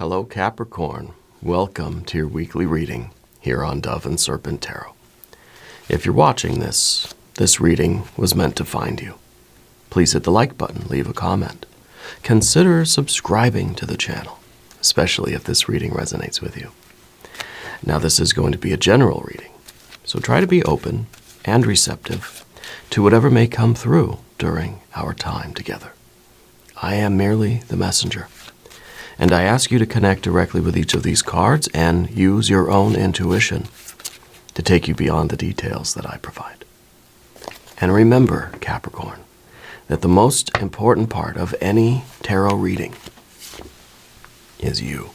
Hello, Capricorn. Welcome to your weekly reading here on Dove and Serpent Tarot. If you're watching this reading was meant to find you. Please hit the like button, leave a comment. Consider subscribing to the channel, especially if this reading resonates with you. Now, this is going to be a general reading, so try to be open and receptive to whatever may come through during our time together. I am merely the messenger, and I ask you to connect directly with each of these cards and use your own intuition to take you beyond the details that I provide. And remember, Capricorn, that the most important part of any tarot reading is you.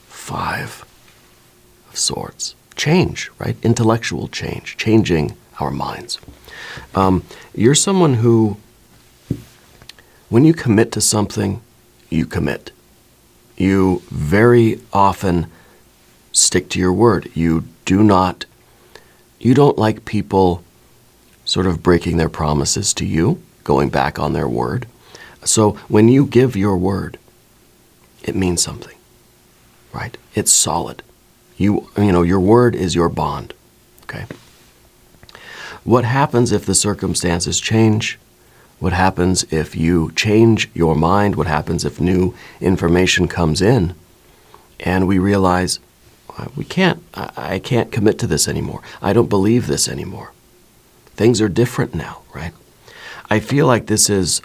5 of Swords. Change, right? Intellectual change, changing our minds. You're someone who, when you commit to something, you commit. You very often stick to your word. You don't like people sort of breaking their promises to you, going back on their word. So when you give your word, it means something, right? It's solid. You know, your word is your bond, okay? What happens if the circumstances change? What happens if you change your mind? What happens if new information comes in and we realize, I can't commit to this anymore. I don't believe this anymore. Things are different now, right? I feel like this is,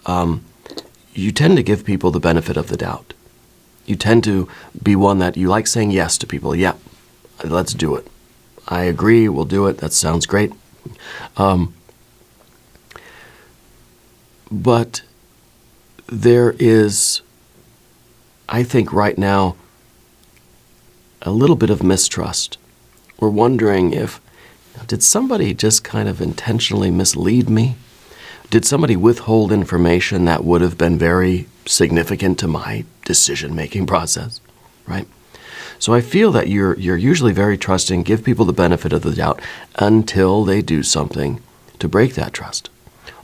you tend to give people the benefit of the doubt. You tend to be one that you like saying yes to people. Yeah, let's do it. I agree, we'll do it. That sounds great. But there is, I think right now, a little bit of mistrust. We're wondering if, did somebody just kind of intentionally mislead me? Did somebody withhold information that would have been very significant to my decision-making process, right? So I feel that you're usually very trusting, give people the benefit of the doubt until they do something to break that trust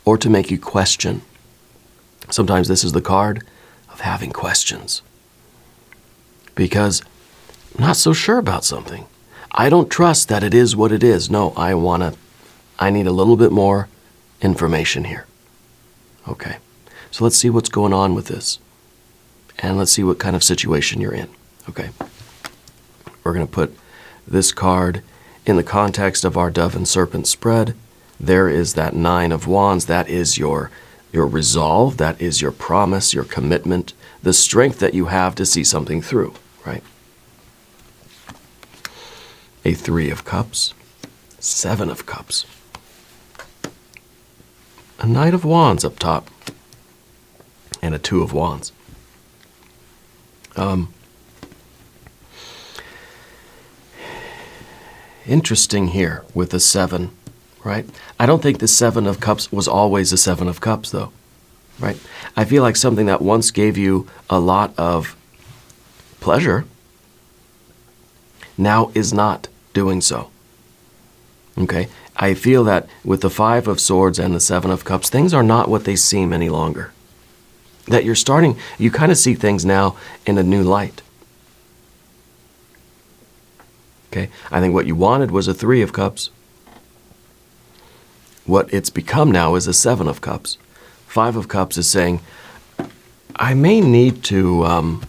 or to make you question. Sometimes this is the card of having questions because I'm not so sure about something. I don't trust that it is what it is. No, I need a little bit more information here. Okay, so let's see what's going on with this. And let's see what kind of situation you're in. Okay, we're going to put this card in the context of our Dove and Serpent spread. There is that 9 of Wands. That is your resolve. That is your promise, your commitment, the strength that you have to see something through, right? A 3 of Cups, 7 of Cups, a Knight of Wands up top, and a 2 of Wands. Interesting here with the 7, right? I don't think the 7 of Cups was always a 7 of Cups, though, right? I feel like something that once gave you a lot of pleasure now is not doing so. Okay? I feel that with the 5 of Swords and the 7 of Cups, things are not what they seem any longer. That you kind of see things now in a new light. Okay? I think what you wanted was a 3 of Cups. What it's become now is a 7 of Cups. 5 of Cups is saying, I may need to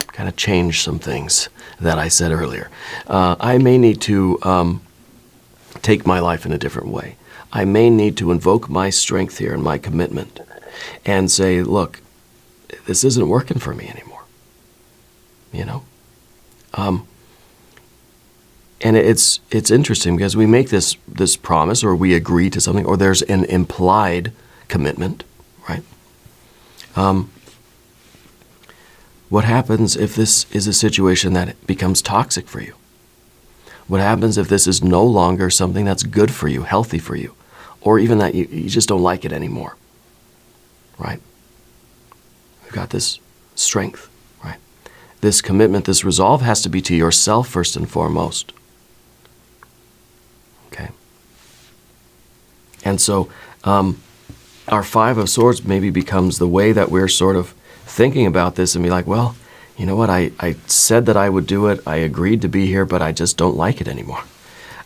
kind of change some things that I said earlier. I may need to take my life in a different way. I may need to invoke my strength here and my commitment and say, look, this isn't working for me anymore. You know? And it's interesting because we make this promise or we agree to something or there's an implied commitment, right? What happens if this is a situation that becomes toxic for you? What happens if this is no longer something that's good for you, healthy for you, or even that you just don't like it anymore, right? We've got this strength, right? This commitment, this resolve has to be to yourself first and foremost, okay? And so our 5 of Swords maybe becomes the way that we're sort of thinking about this and be like, well, you know what, I said that I would do it, I agreed to be here, but I just don't like it anymore.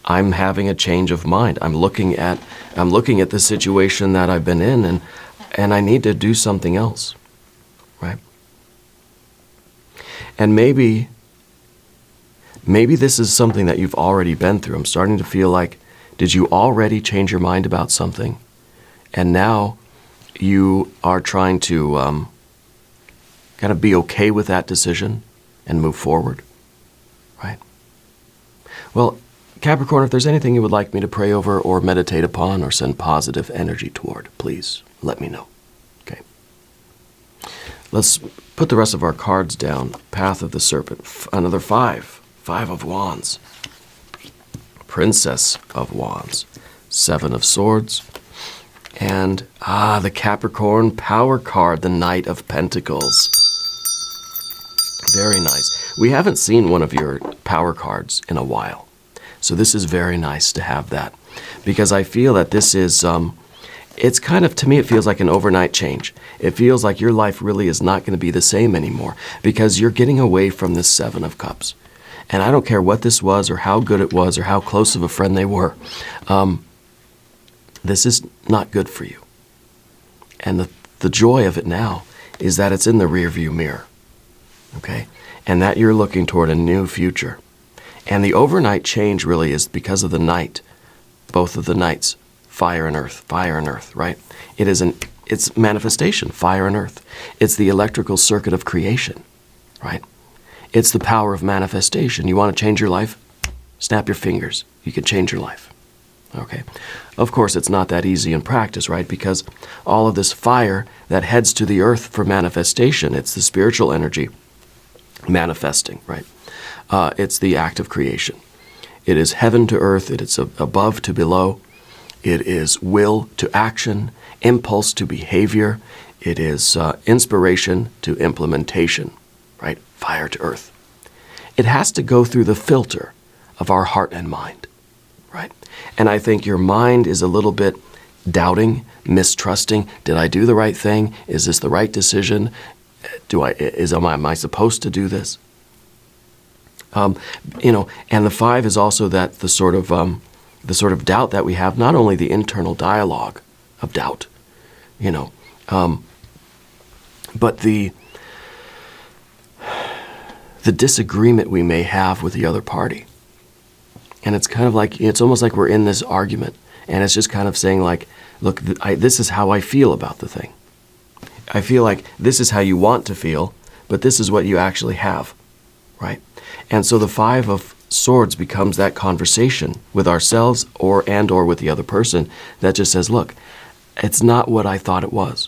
I'm having a change of mind. I'm looking at the situation that I've been in, and I need to do something else, right? And maybe this is something that you've already been through. I'm starting to feel like, did you already change your mind about something? And now you are trying to kind of be okay with that decision and move forward, right? Well, Capricorn, if there's anything you would like me to pray over or meditate upon or send positive energy toward, please let me know. Okay. Let's put the rest of our cards down. Path of the Serpent. Another 5. 5 of Wands. Princess of Wands. 7 of Swords. And, the Capricorn Power card, the Knight of Pentacles. Very nice. We haven't seen one of your power cards in a while. So this is very nice to have that. Because I feel that this is, it's kind of, to me, it feels like an overnight change. It feels like your life really is not going to be the same anymore. Because you're getting away from this 7 of Cups. And I don't care what this was or how good it was or how close of a friend they were. This is not good for you. And the joy of it now is that it's in the rearview mirror. Okay? And that you're looking toward a new future. And the overnight change really is because of the Knight. Both of the Knights. Fire and earth, right? It's manifestation, fire and earth. It's the electrical circuit of creation, right? It's the power of manifestation. You want to change your life? Snap your fingers. You can change your life. Okay. Of course, it's not that easy in practice, right? Because all of this fire that heads to the earth for manifestation, it's the spiritual energy manifesting, right? It's the act of creation. It is heaven to earth. It is above to below. It is will to action, impulse to behavior. It is inspiration to implementation, right? Fire to earth. It has to go through the filter of our heart and mind, right? And I think your mind is a little bit doubting, mistrusting. Did I do the right thing? Is this the right decision? Am I supposed to do this? And the 5 is also that the sort of doubt that we have, not only the internal dialogue of doubt, but the disagreement we may have with the other party. And it's kind of like, it's almost like we're in this argument, and it's just kind of saying like, look, this is how I feel about the thing. I feel like this is how you want to feel, but this is what you actually have, right? And so the 5 of Swords becomes that conversation with ourselves or with the other person that just says, look, it's not what I thought it was,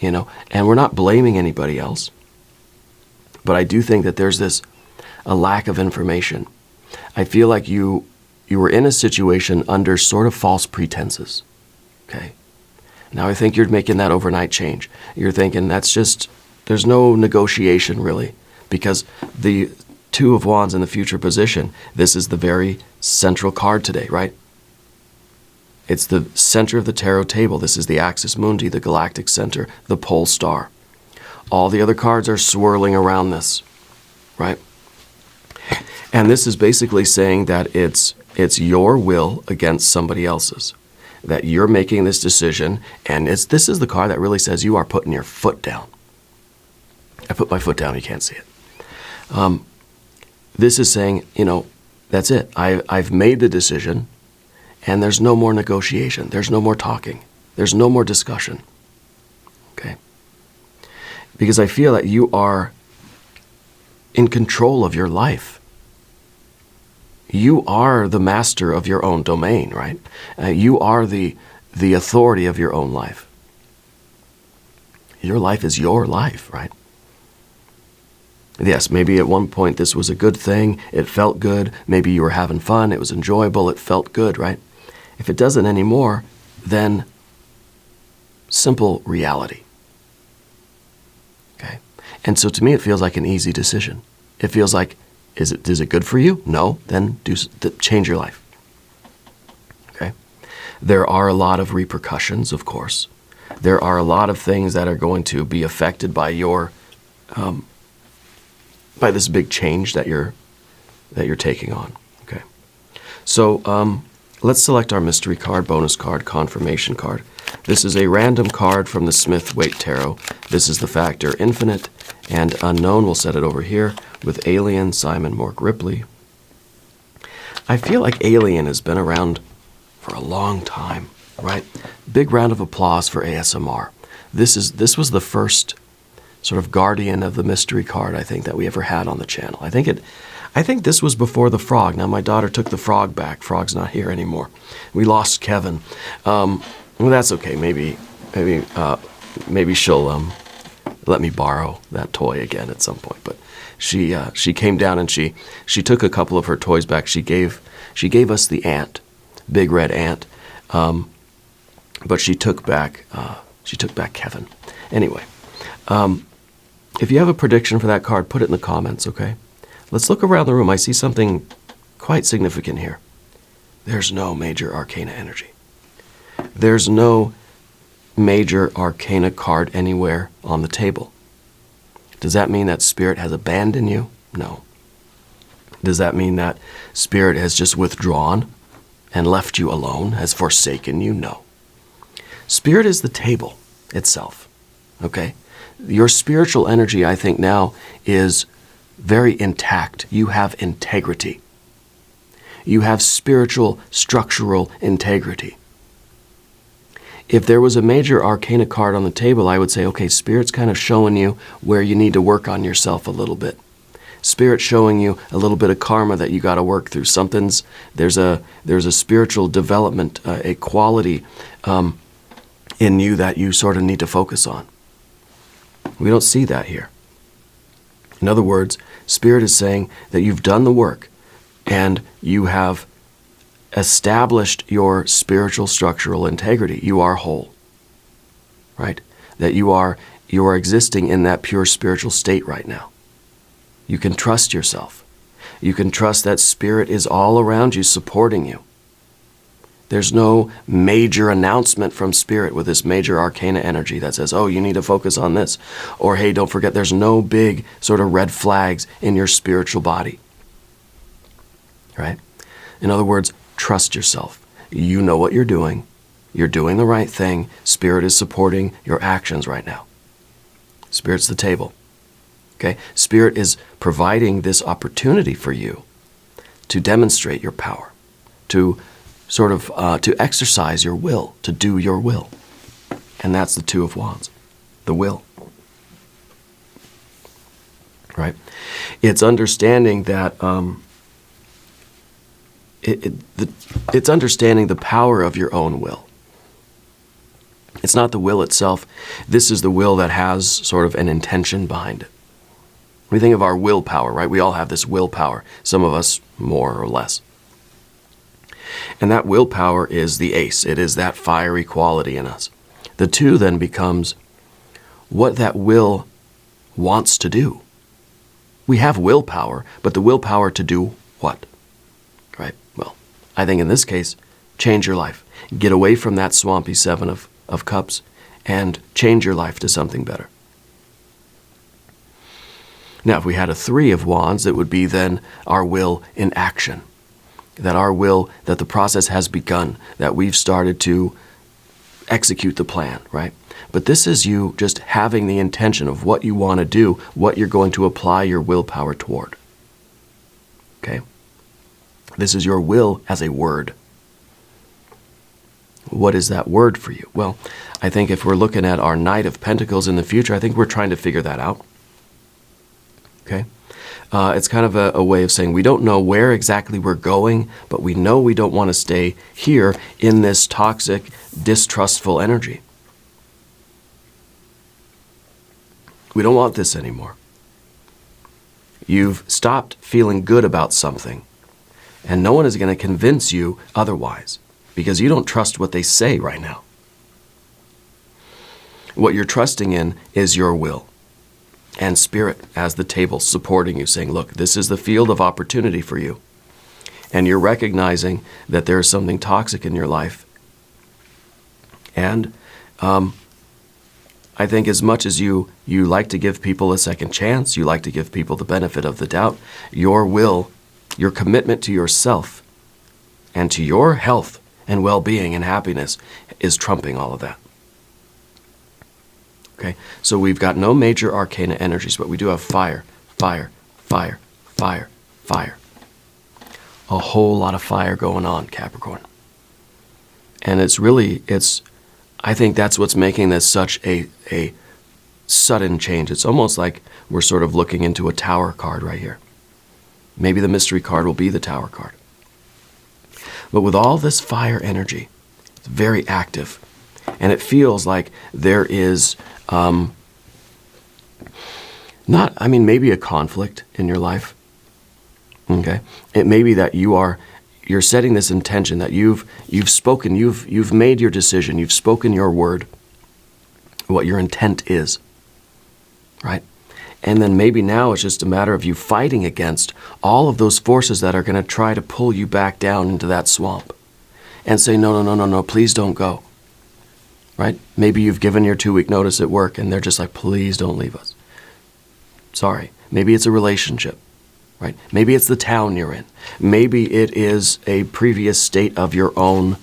and we're not blaming anybody else. But I do think that there's a lack of information. I feel like you were in a situation under sort of false pretenses, okay? Now I think you're making that overnight change. You're thinking there's no negotiation really, because the 2 of Wands in the future position, this is the very central card today, right? It's the center of the tarot table. This is the axis mundi, the galactic center, the pole star. All the other cards are swirling around this, right? And this is basically saying that it's your will against somebody else's, that you're making this decision, and this is the card that really says you are putting your foot down. I put my foot down, you can't see it. This is saying, that's it. I've made the decision, and there's no more negotiation. There's no more talking. There's no more discussion. Okay? Because I feel that you are in control of your life. You are the master of your own domain, right? You are the authority of your own life. Your life is your life, right? Yes, maybe at one point this was a good thing. It felt good. Maybe you were having fun. It was enjoyable. It felt good, right? If it doesn't anymore, then simple reality. Okay? And so to me, it feels like an easy decision. It feels like, is it good for you? No, then change your life. Okay? There are a lot of repercussions, of course. There are a lot of things that are going to be affected by your this big change that you're taking on. Okay. So let's select our mystery card, bonus card, confirmation card. This is a random card from the Smith-Waite Tarot. This is the factor infinite and unknown. We'll set it over here with Alien, Simon Mork Ripley. I feel like Alien has been around for a long time, right? Big round of applause for ASMR. This was the first sort of guardian of the mystery card, I think, that we ever had on the channel. I think this was before the frog. Now my daughter took the frog back. Frog's not here anymore. We lost Kevin. Well, that's okay. Maybe she'll let me borrow that toy again at some point. But she came down and she took a couple of her toys back. She gave us the ant, big red ant, but she took back Kevin. Anyway, if you have a prediction for that card, put it in the comments. Okay, let's look around the room. I see something quite significant here. There's no major arcana energy. There's no major arcana card anywhere on the table. Does that mean that Spirit has abandoned you? No. Does that mean that Spirit has just withdrawn and left you alone, has forsaken you? No. Spirit is the table itself, okay? Your spiritual energy, I think now, is very intact. You have integrity. You have spiritual, structural integrity. If there was a major arcana card on the table, I would say, okay, Spirit's kind of showing you where you need to work on yourself a little bit. Spirit showing you a little bit of karma that you got to work through. There's a spiritual development, a quality in you that you sort of need to focus on. We don't see that here. In other words, Spirit is saying that you've done the work and you have established your spiritual structural integrity. You are whole, right? That you are existing in that pure spiritual state right now. You can trust yourself. You can trust that Spirit is all around you, supporting you. There's no major announcement from Spirit with this major arcana energy that says, oh, you need to focus on this. Or, hey, don't forget, there's no big sort of red flags in your spiritual body, right? In other words, trust yourself. You know what you're doing. You're doing the right thing. Spirit is supporting your actions right now. Spirit's the table. Okay? Spirit is providing this opportunity for you to demonstrate your power, to sort of to exercise your will, to do your will. And that's the Two of Wands, the will. Right? It's understanding that it's understanding the power of your own will. It's not the will itself. This is the will that has sort of an intention behind it. We think of our willpower, right? We all have this willpower, some of us more or less. And that willpower is the ace. It is that fiery quality in us. The two then becomes what that will wants to do. We have willpower, but the willpower to do what? Right? Well, I think in this case, change your life. Get away from that swampy Seven of Cups and change your life to something better. Now, if we had a Three of Wands, it would be then our will in action. That our will, that the process has begun, that we've started to execute the plan, right? But this is you just having the intention of what you want to do, what you're going to apply your willpower toward. Okay? This is your will as a word. What is that word for you? Well, I think if we're looking at our Knight of Pentacles in the future, I think we're trying to figure that out. Okay? It's kind of a way of saying we don't know where exactly we're going, but we know we don't want to stay here in this toxic, distrustful energy. We don't want this anymore. You've stopped feeling good about something, and no one is going to convince you otherwise, because you don't trust what they say right now. What you're trusting in is your will. And Spirit as the table supporting you, saying, look, this is the field of opportunity for you. And you're recognizing that there is something toxic in your life. And I think as much as you like to give people a second chance, you like to give people the benefit of the doubt, your will, your commitment to yourself and to your health and well-being and happiness is trumping all of that. Okay, so we've got no major arcana energies, but we do have fire, fire, fire, fire, fire. A whole lot of fire going on, Capricorn. And I think that's what's making this such a sudden change. It's almost like we're sort of looking into a tower card right here. Maybe the mystery card will be the tower card. But with all this fire energy, it's very active. And it feels like there is maybe a conflict in your life. Okay? It may be that you're setting this intention that you've spoken, you've made your decision, you've spoken your word, what your intent is, right? And then maybe now it's just a matter of you fighting against all of those forces that are going to try to pull you back down into that swamp and say, no, please don't go, right? Maybe you've given your 2-week notice at work and they're just like, please don't leave us. Sorry. Maybe it's a relationship. Right? Maybe it's the town you're in. Maybe it is a previous state of your own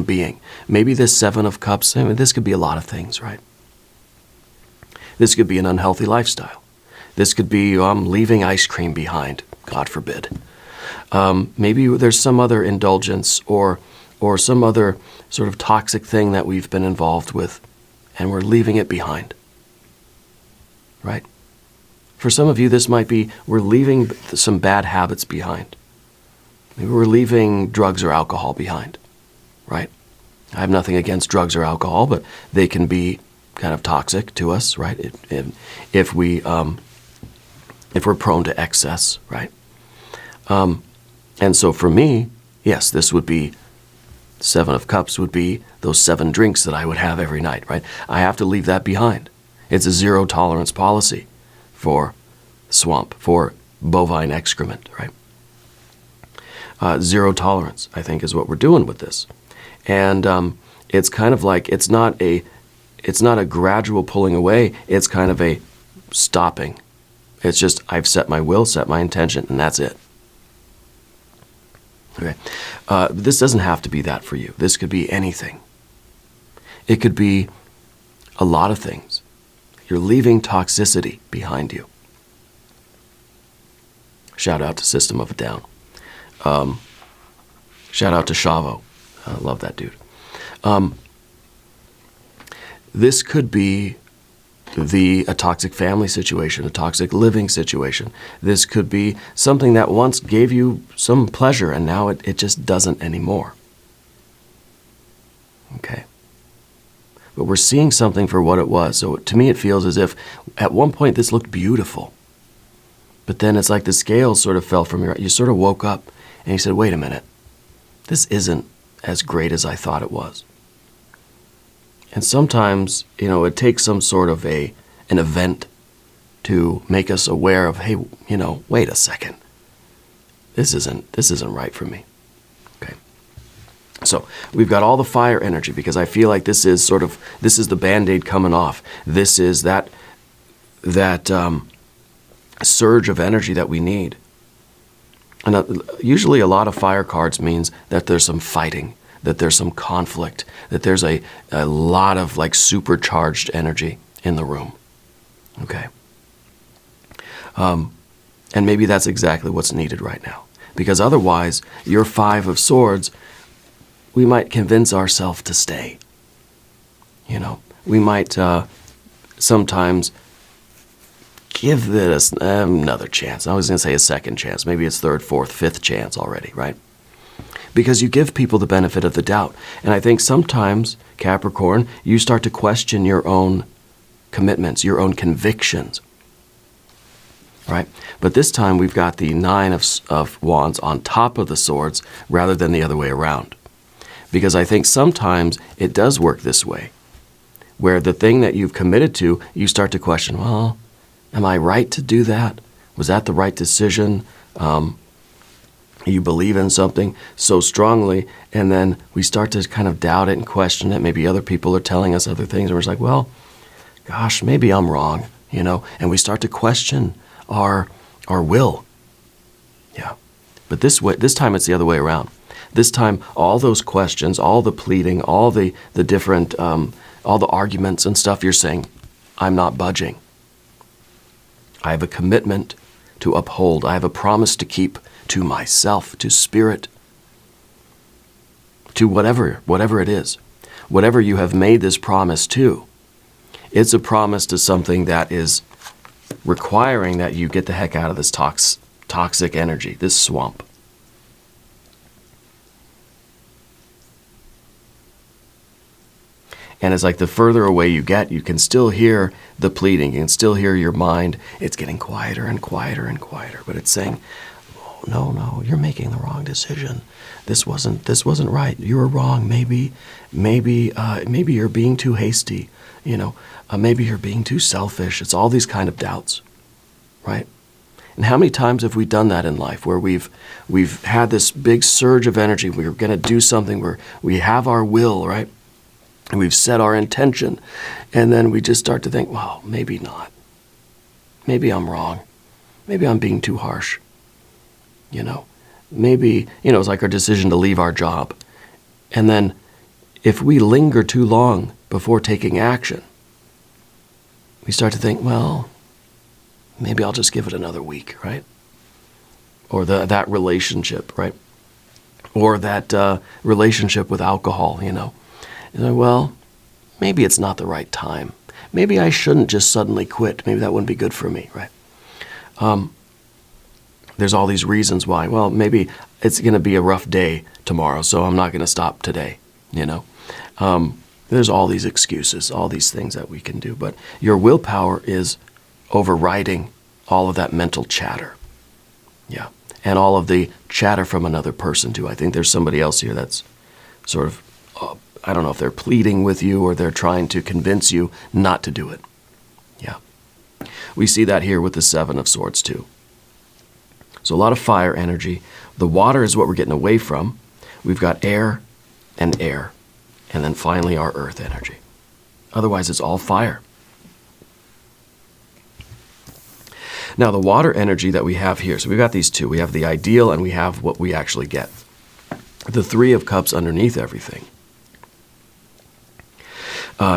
being. Maybe this 7 of Cups, this could be a lot of things, right? This could be an unhealthy lifestyle. This could be leaving ice cream behind, God forbid. Maybe there's some other indulgence or some other sort of toxic thing that we've been involved with, and we're leaving it behind, right? For some of you, this might be we're leaving some bad habits behind. Maybe we're leaving drugs or alcohol behind, right? I have nothing against drugs or alcohol, but they can be kind of toxic to us, right? If we're prone to excess, right? And so for me, yes, this would be 7 of Cups would be those 7 drinks that I would have every night, right? I have to leave that behind. It's a 0 tolerance policy for swamp, for bovine excrement, right? 0 tolerance, I think, is what we're doing with this. And it's kind of like, it's not a gradual pulling away, it's kind of a stopping. It's just, I've set my will, set my intention, and that's it. Okay. This doesn't have to be that for you. This could be anything. It could be a lot of things. You're leaving toxicity behind you. Shout out to System of a Down. Shout out to Shavo. I love that dude. This could be a toxic family situation, a toxic living situation. This could be something that once gave you some pleasure and now it just doesn't anymore. Okay. But we're seeing something for what it was. So to me, it feels as if at one point this looked beautiful. But then it's like the scales sort of fell from you sort of woke up and you said, wait a minute, this isn't as great as I thought it was. And sometimes, it takes some sort of an event to make us aware of, hey, wait a second. This isn't right for me. Okay. So we've got all the fire energy because I feel like this is the Band-Aid coming off. This is that surge of energy that we need. And usually a lot of fire cards means that there's some fighting, that there's some conflict, that there's a lot of like supercharged energy in the room. Okay. And maybe that's exactly what's needed right now. Because otherwise, your 5 of Swords, we might convince ourselves to stay. We might sometimes give this another chance. I was going to say a second chance. Maybe it's 3rd, 4th, 5th chance already, right? Because you give people the benefit of the doubt. And I think sometimes, Capricorn, you start to question your own commitments, your own convictions, right? But this time we've got the 9 of Wands on top of the Swords rather than the other way around. Because I think sometimes it does work this way, where the thing that you've committed to, you start to question, well, am I right to do that? Was that the right decision? You believe in something so strongly, and then we start to kind of doubt it and question it. Maybe other people are telling us other things, and we're just like, well, gosh, maybe I'm wrong, and we start to question our will. Yeah. But this time it's the other way around. This time, all those questions, all the pleading, all the different, all the arguments and stuff, you're saying, I'm not budging. I have a commitment to uphold. I have a promise to keep to myself, to spirit, to whatever it is. Whatever you have made this promise to, it's a promise to something that is requiring that you get the heck out of this toxic energy, this swamp. And it's like the further away you get, you can still hear the pleading. You can still hear your mind. It's getting quieter and quieter and quieter. But it's saying, oh, no, you're making the wrong decision. This wasn't right. You were wrong. Maybe you're being too hasty. Maybe you're being too selfish. It's all these kind of doubts, right? And how many times have we done that in life where we've had this big surge of energy? We're going to do something where we have our will, right? And we've set our intention, and then we just start to think, well, maybe not. Maybe I'm wrong. Maybe I'm being too harsh. Maybe, it's like our decision to leave our job. And then if we linger too long before taking action, we start to think, well, maybe I'll just give it another week, right? Or that relationship, right? Or that relationship with alcohol, well, maybe it's not the right time. Maybe I shouldn't just suddenly quit. Maybe that wouldn't be good for me, right? There's all these reasons why. Well, maybe it's going to be a rough day tomorrow, so I'm not going to stop today, There's all these excuses, all these things that we can do. But your willpower is overriding all of that mental chatter. Yeah. And all of the chatter from another person, too. I think there's somebody else here that's sort of I don't know if they're pleading with you or they're trying to convince you not to do it. Yeah. We see that here with the Seven of Swords too. So a lot of fire energy. The water is what we're getting away from. We've got air. And then finally our earth energy. Otherwise it's all fire. Now the water energy that we have here, so we've got these two. We have the ideal and we have what we actually get. The Three of Cups underneath everything.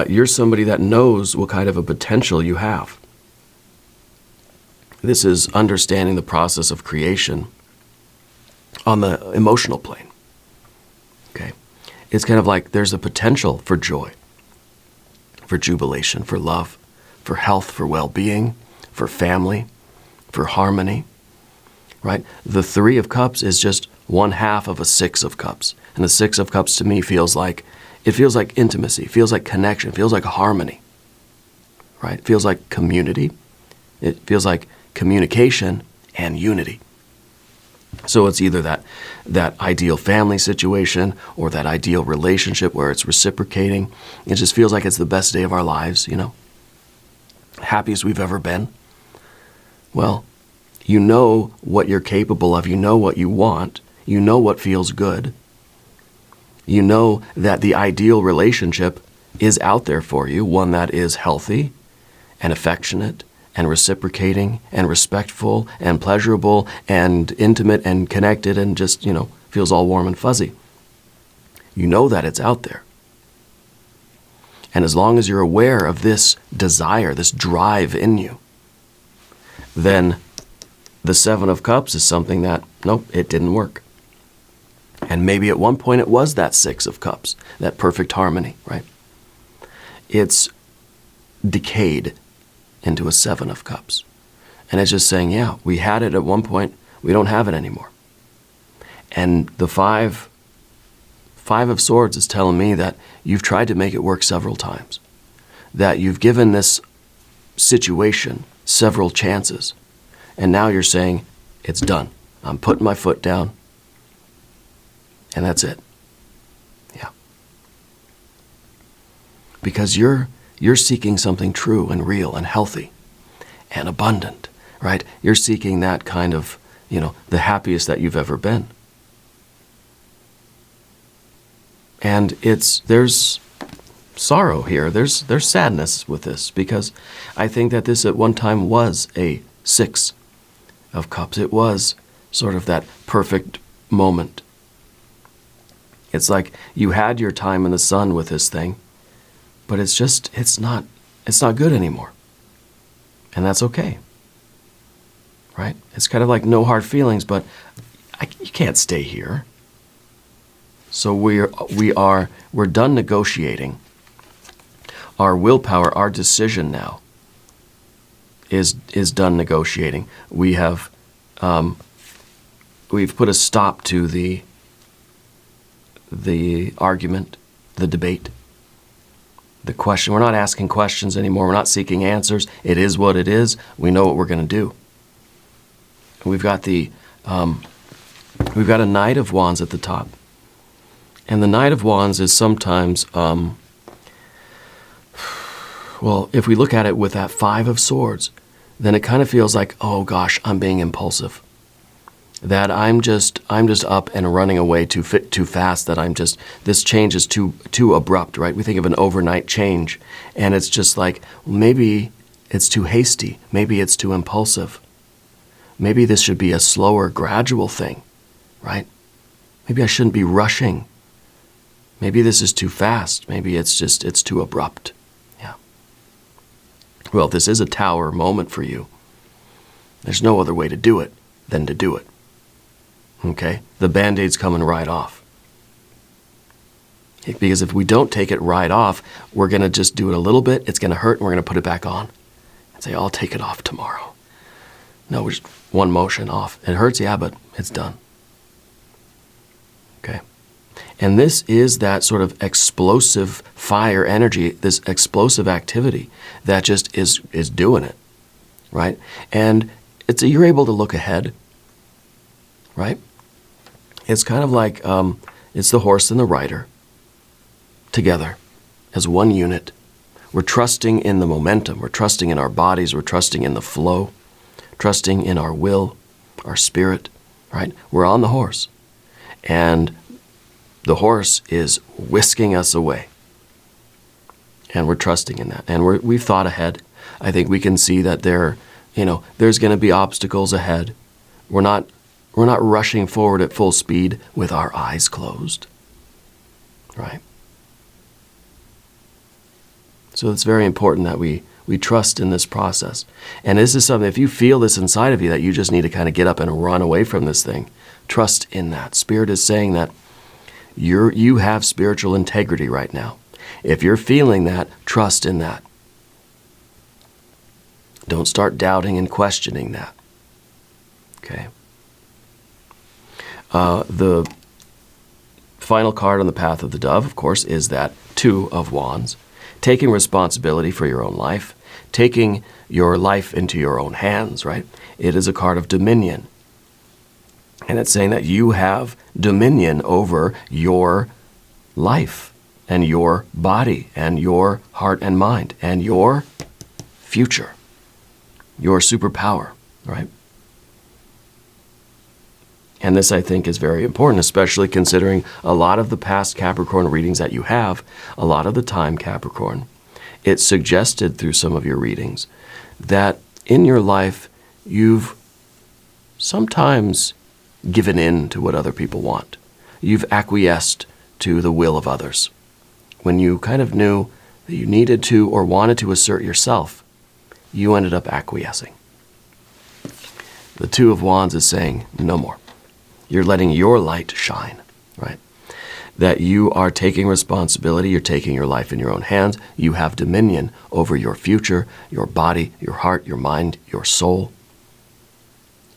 You're somebody that knows what kind of a potential you have. This is understanding the process of creation on the emotional plane. Okay? It's kind of like there's a potential for joy, for jubilation, for love, for health, for well-being, for family, for harmony, right? The Three of Cups is just one half of a Six of Cups. And the Six of Cups to me feels like intimacy, feels like connection, feels like harmony, right? It feels like community. It feels like communication and unity. So it's either that ideal family situation or that ideal relationship where it's reciprocating. It just feels like it's the best day of our lives, happiest we've ever been. Well, you know what you're capable of. You know what you want. You know what feels good. You know that the ideal relationship is out there for you, one that is healthy and affectionate and reciprocating and respectful and pleasurable and intimate and connected and just, feels all warm and fuzzy. You know that it's out there. And as long as you're aware of this desire, this drive in you, then the Seven of Cups is something that, nope, it didn't work. And maybe at one point it was that Six of Cups, that perfect harmony, right? It's decayed into a Seven of Cups. And it's just saying, yeah, we had it at one point, we don't have it anymore. And the Five of Swords is telling me that you've tried to make it work several times, that you've given this situation several chances, and now you're saying, it's done. I'm putting my foot down, and that's it. Yeah. Because you're seeking something true and real and healthy and abundant, right? You're seeking that kind of, the happiest that you've ever been. And there's sorrow here. There's sadness with this, because I think that this at one time was a 6 of Cups. It was sort of that perfect moment. It's like you had your time in the sun with this thing, but it's not good anymore. And that's okay. Right? It's kind of like no hard feelings, but you can't stay here. So we're done negotiating. Our willpower, our decision now is done negotiating. We've put a stop to the argument, the debate, the question. We're not asking questions anymore. We're not seeking answers. It is what it is. We know what we're going to do. We've got a Knight of Wands at the top. And the Knight of Wands is sometimes, if we look at it with that 5 of Swords, then it kind of feels like, oh gosh, I'm being impulsive. That I'm just up and running away too fast, that this change is too abrupt, right? We think of an overnight change, and it's just like, maybe it's too hasty. Maybe it's too impulsive. Maybe this should be a slower, gradual thing, right? Maybe I shouldn't be rushing. Maybe this is too fast. Maybe it's too abrupt. Yeah. Well, this is a Tower moment for you. There's no other way to do it than to do it. Okay? The Band-Aid's coming right off. Because if we don't take it right off, we're going to just do it a little bit, it's going to hurt, and we're going to put it back on. And say, I'll take it off tomorrow. No, just one motion off. It hurts, yeah, but it's done. Okay? And this is that sort of explosive fire energy, this explosive activity that just is doing it, right? And you're able to look ahead, right? It's kind of like it's the horse and the rider together as one unit. We're trusting in the momentum. We're trusting in our bodies. We're trusting in the flow, trusting in our will, our spirit, right? We're on the horse. And the horse is whisking us away. And we're trusting in that. And we've thought ahead. I think we can see that there's going to be obstacles ahead. We're not rushing forward at full speed with our eyes closed. Right? So it's very important that we trust in this process. And this is something, if you feel this inside of you, that you just need to kind of get up and run away from this thing, trust in that. Spirit is saying that you have spiritual integrity right now. If you're feeling that, trust in that. Don't start doubting and questioning that. Okay? The final card on the Path of the Dove, of course, is that 2 of Wands. Taking responsibility for your own life. Taking your life into your own hands, right? It is a card of dominion. And it's saying that you have dominion over your life and your body and your heart and mind and your future, your superpower, right? And this, I think, is very important, especially considering a lot of the past Capricorn readings that you have, a lot of the time, Capricorn, it's suggested through some of your readings that in your life you've sometimes given in to what other people want. You've acquiesced to the will of others. When you kind of knew that you needed to or wanted to assert yourself, you ended up acquiescing. The 2 of Wands is saying, no more. You're letting your light shine, right? That you are taking responsibility, you're taking your life in your own hands, you have dominion over your future, your body, your heart, your mind, your soul,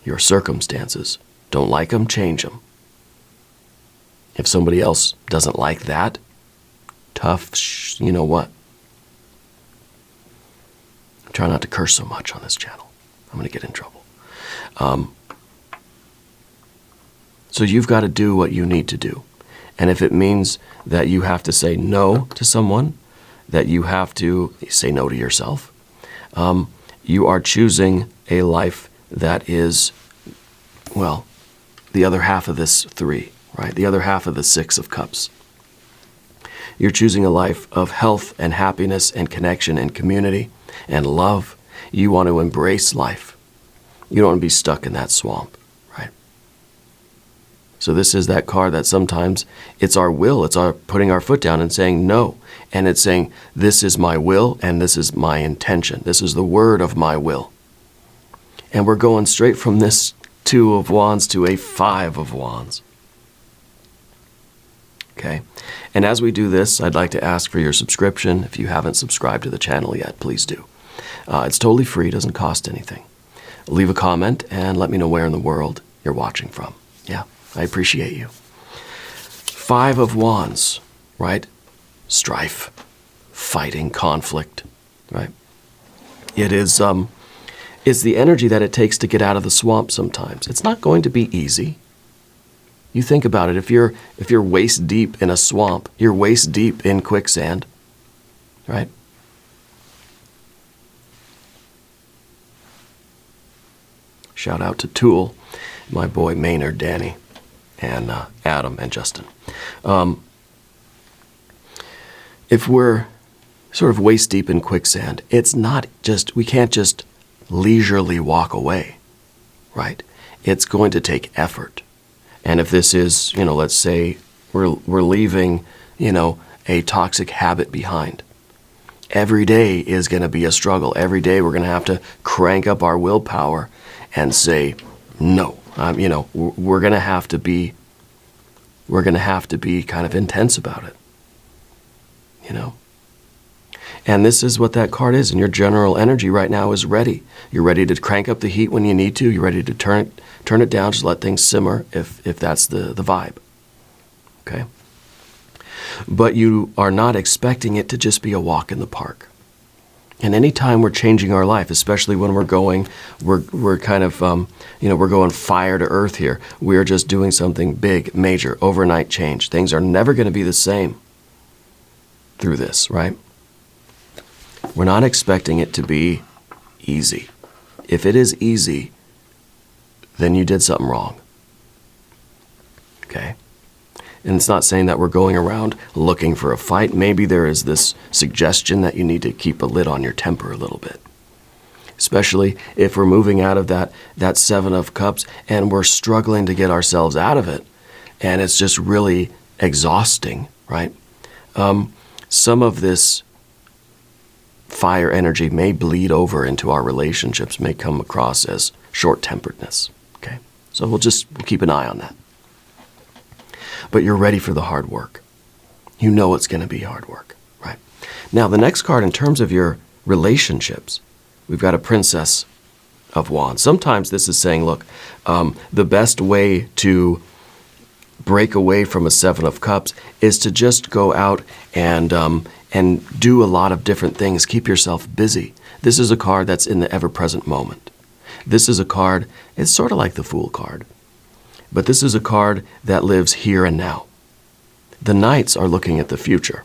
your circumstances. Don't like them, change them. If somebody else doesn't like that, tough, you know what? Try not to curse so much on this channel. I'm going to get in trouble. So you've got to do what you need to do. And if it means that you have to say no to someone, that you have to say no to yourself, you are choosing a life that is well, the other half of this 3, right? The other half of the 6 of Cups. You're choosing a life of health and happiness and connection and community and love. You want to embrace life. You don't want to be stuck in that swamp, right? So this is that card that sometimes it's our will. It's our putting our foot down and saying no. And it's saying, this is my will and this is my intention. This is the word of my will. And we're going straight from this 2 of Wands to a 5 of Wands. Okay, and as we do this, I'd like to ask for your subscription. If you haven't subscribed to the channel yet, please do. It's totally free, doesn't cost anything. Leave a comment and let me know where in the world you're watching from. Yeah, I appreciate you. 5 of Wands, right? Strife, fighting, conflict, right? It is, it's the energy that it takes to get out of the swamp sometimes. It's not going to be easy. You think about it, if you're waist deep in a swamp, you're waist deep in quicksand, right? Shout out to Tool, my boy Maynard, Danny, and Adam and Justin. If we're sort of waist deep in quicksand, it's not just, we can't just leisurely walk away, right? It's going to take effort. And if this is, let's say we're leaving, a toxic habit behind. Every day is going to be a struggle. Every day we're going to have to crank up our willpower and say, no, we're going to have to be kind of intense about it, And this is what that card is. And your general energy right now is ready. You're ready to crank up the heat when you need to. You're ready to turn it down, just let things simmer if that's the vibe. Okay? But you are not expecting it to just be a walk in the park. And any time we're changing our life, especially when we're kind of, we're going fire to earth here. We're just doing something big, major, overnight change. Things are never going to be the same through this, right? We're not expecting it to be easy. If it is easy, then you did something wrong. Okay? And it's not saying that we're going around looking for a fight. Maybe there is this suggestion that you need to keep a lid on your temper a little bit. Especially if we're moving out of that 7 of Cups and we're struggling to get ourselves out of it. And it's just really exhausting, right? Some of this fire energy may bleed over into our relationships, may come across as short-temperedness. Okay? So we'll keep an eye on that. But you're ready for the hard work. You know it's going to be hard work, right? Now, the next card in terms of your relationships, we've got a Princess of Wands. Sometimes this is saying, look, the best way to break away from a 7 of Cups is to just go out and do a lot of different things. Keep yourself busy. This is a card that's in the ever-present moment. This is a card, it's sort of like the Fool card. But this is a card that lives here and now. The Knights are looking at the future,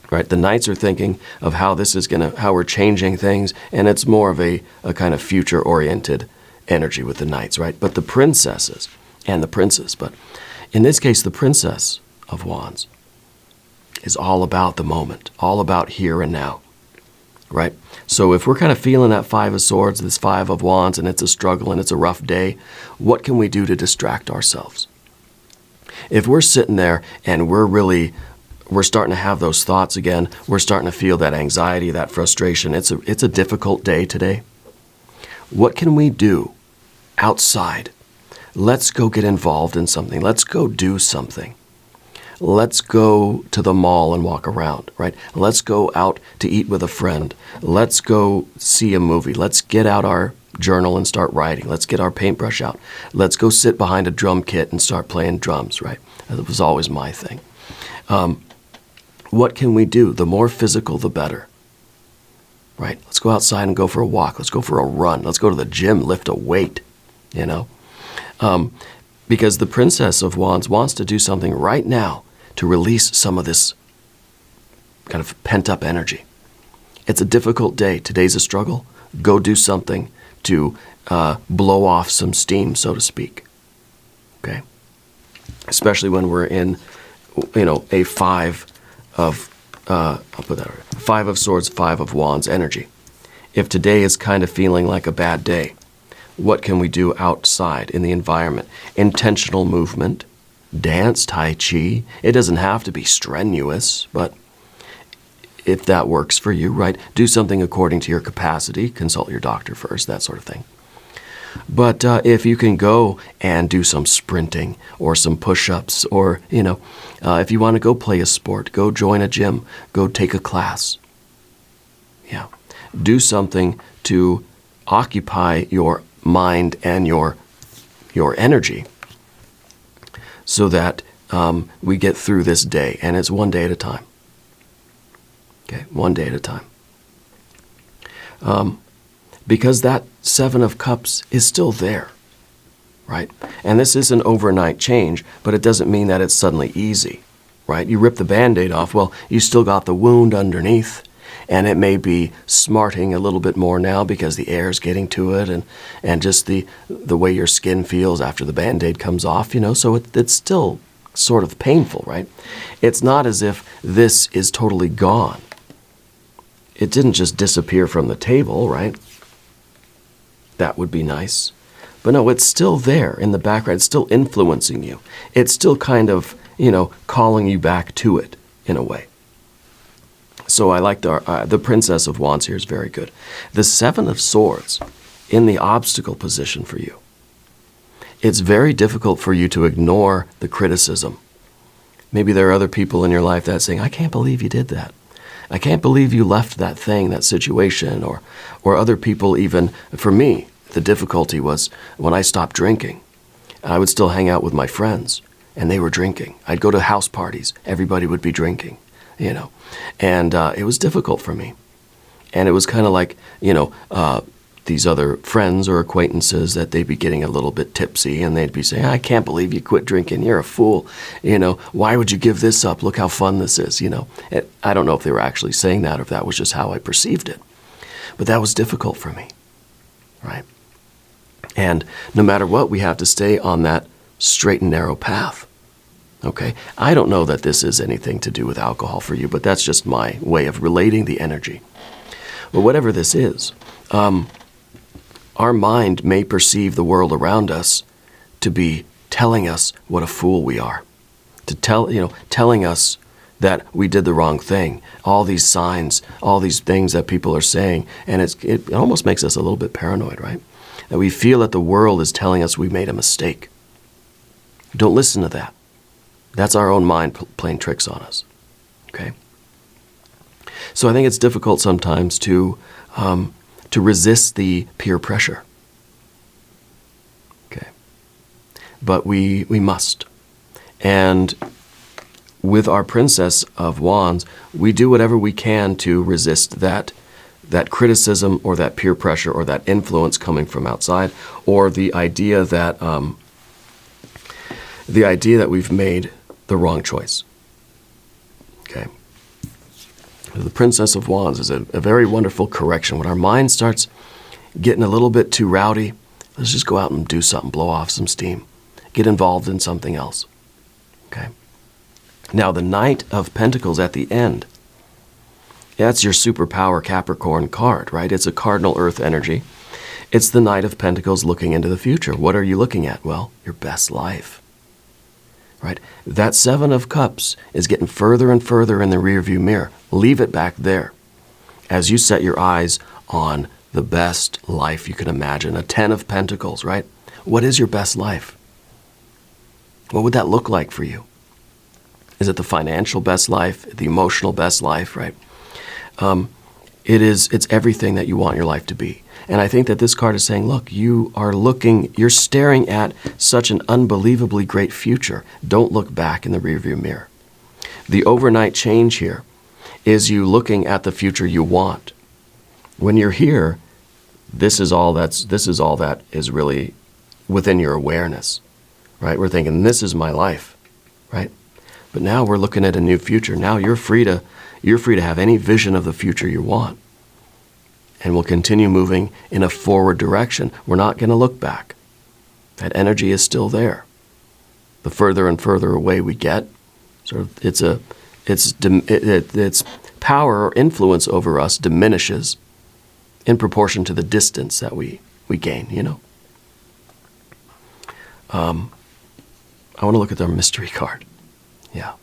right? The Knights are thinking of how this is how we're changing things, and it's more of a kind of future-oriented energy with the Knights, right? But the Princesses and the Princes, but in this case, the Princess of Wands is all about the moment, all about here and now, right? So if we're kind of feeling that 5 of Swords, this 5 of Wands, and it's a struggle and it's a rough day, what can we do to distract ourselves? If we're sitting there and we're starting to have those thoughts again, we're starting to feel that anxiety, that frustration, it's a difficult day today. What can we do outside? Let's go get involved in something. Let's go do something. Let's go to the mall and walk around, right? Let's go out to eat with a friend. Let's go see a movie. Let's get out our journal and start writing. Let's get our paintbrush out. Let's go sit behind a drum kit and start playing drums, right? That was always my thing. What can we do? The more physical, the better, right? Let's go outside and go for a walk. Let's go for a run. Let's go to the gym, lift a weight, because the Princess of Wands wants to do something right now to release some of this kind of pent-up energy. It's a difficult day. Today's a struggle. Go do something to blow off some steam, so to speak. Okay? Especially when we're in, a five of, I'll put that right, 5 of Swords, 5 of Wands energy. If today is kind of feeling like a bad day, what can we do outside in the environment? Intentional movement, dance, tai chi. It doesn't have to be strenuous, but if that works for you, right? Do something according to your capacity. Consult your doctor first, that sort of thing. But if you can go and do some sprinting or some push-ups, or, if you want to go play a sport, go join a gym, go take a class. Yeah. Do something to occupy your mind and your energy so that we get through this day. And it's one day at a time. Okay, one day at a time. Because that 7 of Cups is still there, right? And this is an overnight change, but it doesn't mean that it's suddenly easy, right? You rip the Band-Aid off, well, you still got the wound underneath, and it may be smarting a little bit more now because the air's getting to it, and just the way your skin feels after the Band-Aid comes off, so it's still sort of painful, right? It's not as if this is totally gone. It didn't just disappear from the table, right? That would be nice. But no, it's still there in the background. It's still influencing you. It's still kind of, calling you back to it in a way. So I like the Princess of Wands here is very good. The 7 of Swords in the obstacle position for you. It's very difficult for you to ignore the criticism. Maybe there are other people in your life that are saying, I can't believe you did that. I can't believe you left that thing, that situation, or other people even. For me, the difficulty was when I stopped drinking. I would still hang out with my friends, and they were drinking. I'd go to house parties. Everybody would be drinking, And it was difficult for me. And it was kind of like, these other friends or acquaintances that they'd be getting a little bit tipsy, and they'd be saying, I can't believe you quit drinking. You're a fool. Why would you give this up? Look how fun this is, I don't know if they were actually saying that or if that was just how I perceived it. But that was difficult for me, right? And no matter what, we have to stay on that straight and narrow path, okay? I don't know that this is anything to do with alcohol for you, but that's just my way of relating the energy. But whatever this is, our mind may perceive the world around us to be telling us what a fool we are, telling us that we did the wrong thing. All these signs, all these things that people are saying, and it almost makes us a little bit paranoid, right? That we feel that the world is telling us we made a mistake. Don't listen to that. That's our own mind playing tricks on us, okay? So I think it's difficult sometimes to resist the peer pressure. Okay. But we must. And with our Princess of Wands, we do whatever we can to resist that criticism or that peer pressure or that influence coming from outside, or the idea that we've made the wrong choice. Okay. The Princess of Wands is a very wonderful correction. When our mind starts getting a little bit too rowdy, let's just go out and do something, blow off some steam, get involved in something else. Okay. Now, the Knight of Pentacles at the end, that's your superpower Capricorn card, right? It's a cardinal earth energy. It's the Knight of Pentacles looking into the future. What are you looking at? Well, your best life, right? That 7 of Cups is getting further and further in the rearview mirror. Leave it back there as you set your eyes on the best life you can imagine. A 10 of Pentacles, right? What is your best life? What would that look like for you? Is it the financial best life, the emotional best life, right? It's everything that you want your life to be. And I think that this card is saying, look, you're staring at such an unbelievably great future. Don't look back in the rearview mirror. The overnight change here is you looking at the future you want. When you're here, this is all that is really within your awareness, right? We're thinking, this is my life, right? But now we're looking at a new future. Now you're free to have any vision of the future you want. And we'll continue moving in a forward direction. We're not going to look back. That energy is still there. The further and further away we get, sort of its power or influence over us diminishes in proportion to the distance that we gain, you know. I want to look at their mystery card. Yeah.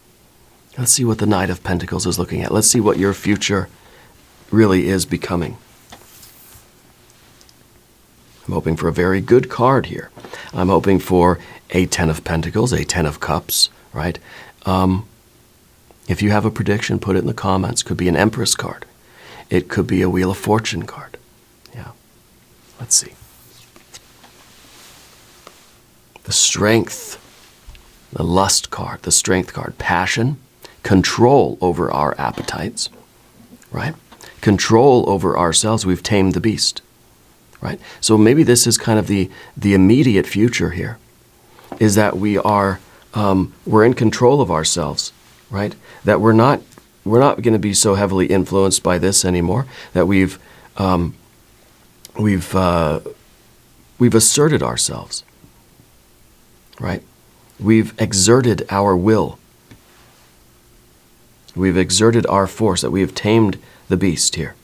Let's see what the Knight of Pentacles is looking at. Let's see what your future really is becoming. I'm hoping for a very good card here. I'm hoping for a Ten of Pentacles, a Ten of Cups, right? If you have a prediction, put it in the comments. Could be an Empress card. It could be a Wheel of Fortune card. Yeah. Let's see. The Strength, the Lust card, the Strength card. Passion, control over our appetites, right? Control over ourselves. We've tamed the beast, right? So maybe this is kind of the immediate future here, is that we're in control of ourselves, right? That we're not going to be so heavily influenced by this anymore. That we've asserted ourselves, right? We've exerted our will. We've exerted our force. That we have tamed the beast here.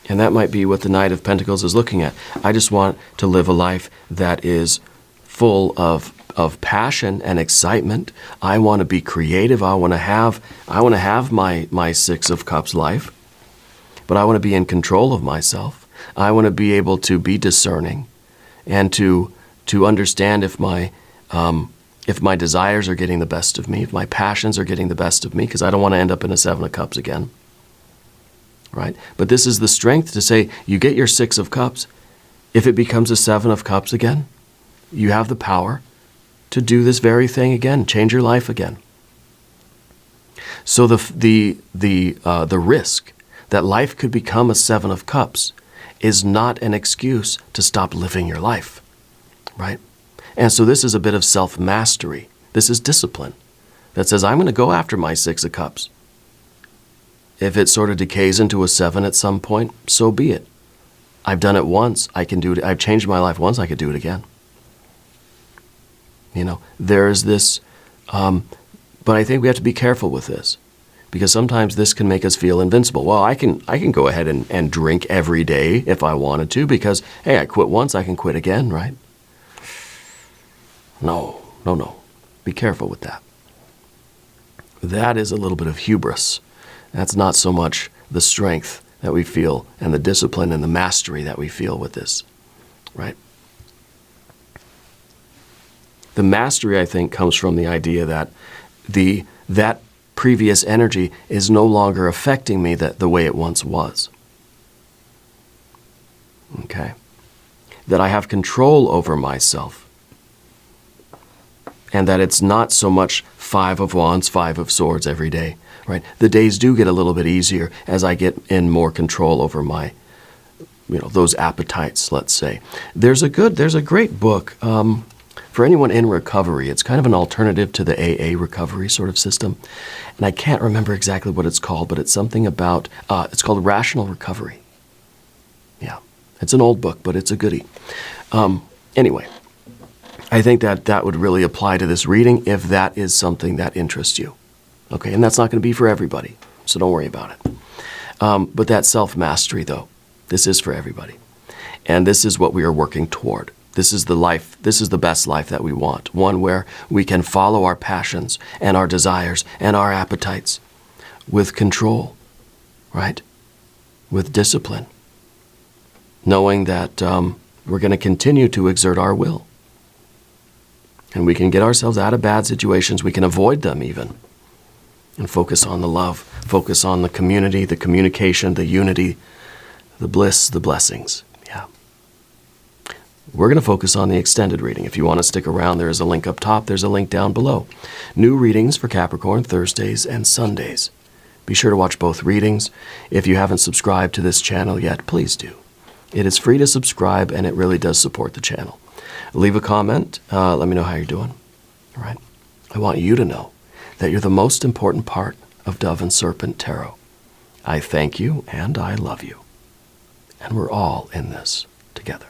And that might be what the Knight of Pentacles is looking at. I just want to live a life that is full of passion and excitement. I want to be creative. I want to have my Six of Cups life. But I want to be in control of myself. I want to be able to be discerning and to understand if my desires are getting the best of me, if my passions are getting the best of me, because I don't want to end up in a Seven of Cups again. Right? But this is the strength to say, you get your Six of Cups. If it becomes a Seven of Cups again, you have the power to do this very thing again, change your life again. So the risk that life could become a Seven of Cups is not an excuse to stop living your life, right? And so this is a bit of self-mastery. This is discipline that says, I'm going to go after my Six of Cups. If it sort of decays into a Seven at some point, so be it. I've done it once. I can do it. I've changed my life once. I could do it again. You know, there's this, but I think we have to be careful with this, because sometimes this can make us feel invincible. Well, I can go ahead and drink every day if I wanted to, because, hey, I quit once, I can quit again, right? No. Be careful with that. That is a little bit of hubris. That's not so much the strength that we feel and the discipline and the mastery that we feel with this, right? The mastery, I think, comes from the idea that that previous energy is no longer affecting me the way it once was. Okay? That I have control over myself. And that it's not so much Five of Wands, Five of Swords every day, right? The days do get a little bit easier as I get in more control over my, those appetites, let's say. There's a great book for anyone in recovery. It's kind of an alternative to the AA recovery sort of system. And I can't remember exactly what it's called, but it's something about, it's called Rational Recovery. Yeah, it's an old book, but it's a goodie. Anyway, I think that would really apply to this reading if that is something that interests you. Okay, and that's not going to be for everybody, so don't worry about it. But that self-mastery, though, this is for everybody. And this is what we are working toward. This is the life, this is the best life that we want. One where we can follow our passions and our desires and our appetites with control, right? With discipline. Knowing that we're going to continue to exert our will. And we can get ourselves out of bad situations. We can avoid them even. And focus on the love. Focus on the community, the communication, the unity, the bliss, the blessings. Yeah. We're going to focus on the extended reading. If you want to stick around, there is a link up top. There's a link down below. New readings for Capricorn, Thursdays and Sundays. Be sure to watch both readings. If you haven't subscribed to this channel yet, please do. It is free to subscribe, and it really does support the channel. Leave a comment. Let me know how you're doing. All right. I want you to know that you're the most important part of Dove and Serpent Tarot. I thank you, and I love you. And we're all in this together.